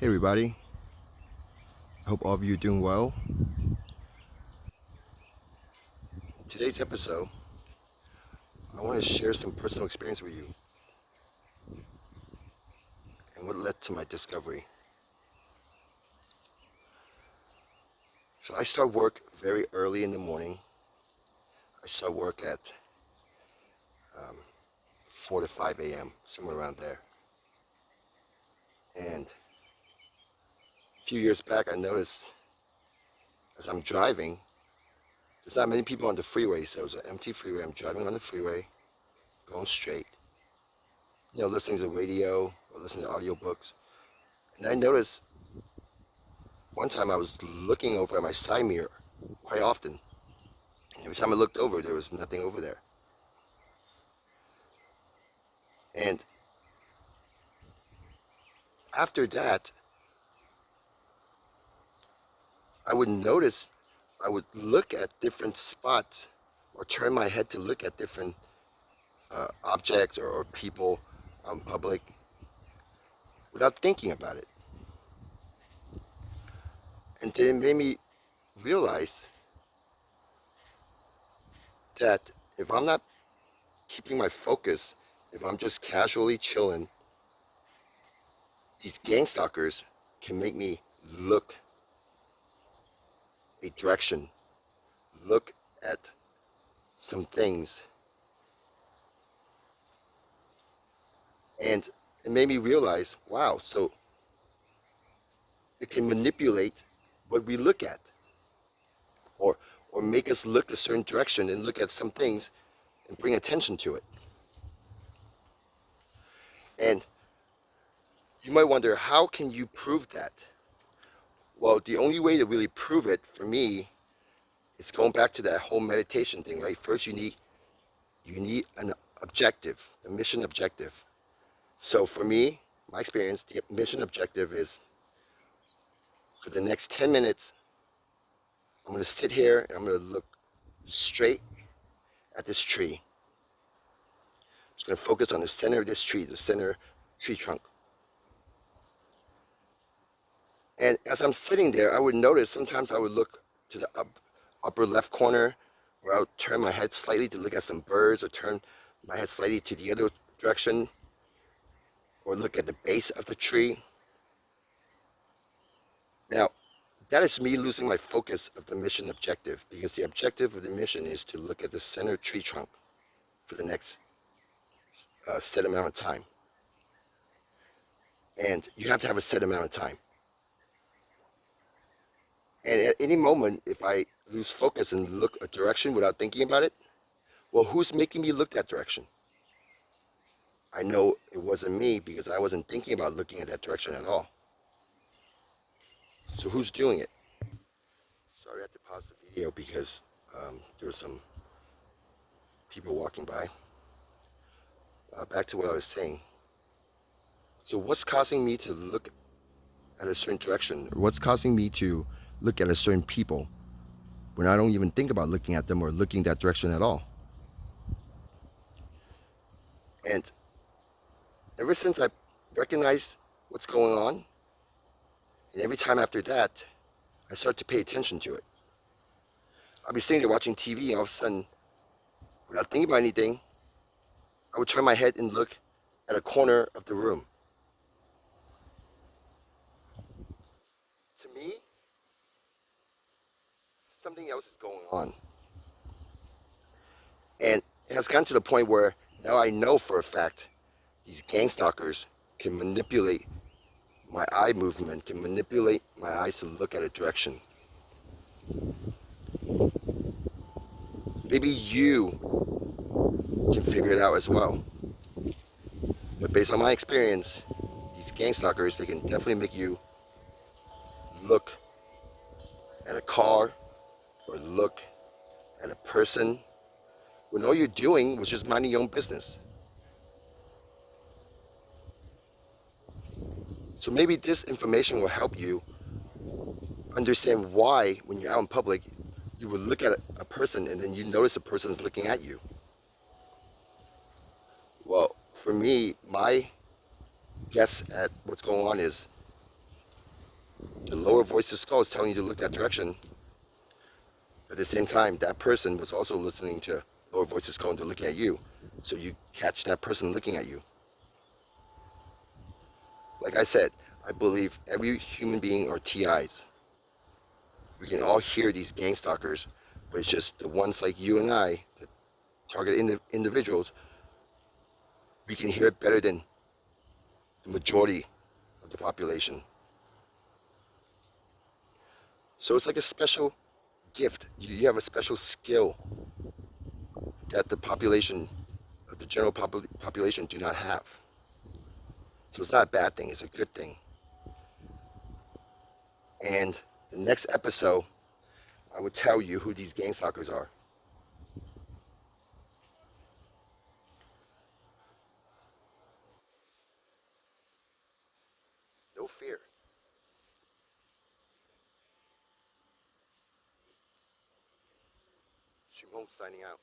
Hey everybody, I hope all of you are doing well. In today's episode, I want to share some personal experience with you and what led to my discovery. So I start work very early in the morning. I start work at 4 to 5 a.m., somewhere around there. And a few years back, I noticed as I'm driving, there's not many people on the freeway, so it's an empty freeway. I'm driving on the freeway, going straight, listening to the radio or listening to audiobooks. And I noticed one time I was looking over at my side mirror quite often. And every time I looked over, there was nothing over there. And after that, I would notice, I would look at different spots or turn my head to look at different objects or people public without thinking about it. And then it made me realize that if I'm not keeping my focus, if I'm just casually chilling, these gangstalkers can make me look a direction, look at some things. And it made me realize, wow, so it can manipulate what we look at or or make us look a certain direction and look at some things and bring attention to it. And you might wonder, how can you prove that? Well, the only way to really prove it for me is going back to that whole meditation thing, right? First you need an objective, a mission objective. So for me, my experience, the mission objective is for the next 10 minutes, I'm going to sit here and I'm going to look straight at this tree. I'm just going to focus on the center of this tree, the center tree trunk. And as I'm sitting there, I would notice sometimes I would look to the upper left corner, or I would turn my head slightly to look at some birds, or turn my head slightly to the other direction, or look at the base of the tree. Now, that is me losing my focus of the mission objective, because the objective of the mission is to look at the center tree trunk for the next set amount of time. And you have to have a set amount of time. And at any moment, if I lose focus and look a direction without thinking about it, well, who's making me look that direction? I know it wasn't me because I wasn't thinking about looking at that direction at all. So who's doing it? Sorry, I had to pause the video because there were some people walking by. Back to what I was saying. So what's causing me to look at a certain direction? Or what's causing me to look at a certain people when I don't even think about looking at them or looking that direction at all? And ever since I recognized what's going on, and every time after that, I start to pay attention to it. I'll be sitting there watching TV, and all of a sudden, without thinking about anything, I would turn my head and look at a corner of the room. To me, something else is going on. And it has gotten to the point where now I know for a fact these gang stalkers can manipulate my eye movement, can manipulate my eyes to look at a direction. Maybe you can figure it out as well. But based on my experience, these gang stalkers, they can definitely make you look at a car or look at a person when all you're doing was just minding your own business. So maybe this information will help you understand why, when you're out in public, you would look at a person and then you notice a person's looking at you. Well, for me, my guess at what's going on is The lower voice of the skull is telling you to look that direction. But at the same time, that person was also listening to lower voice of the skull and they're looking at you. So you catch that person looking at you. Like I said, I believe every human being are TIs. We can all hear these gang stalkers, but it's just the ones like you and I, that target individuals, we can hear it better than the majority of the population. So it's like a special gift. You have a special skill that the population, the general population, do not have. So it's not a bad thing, it's a good thing. And the next episode, I will tell you who these gang stalkers are. No fear. Shimon signing out.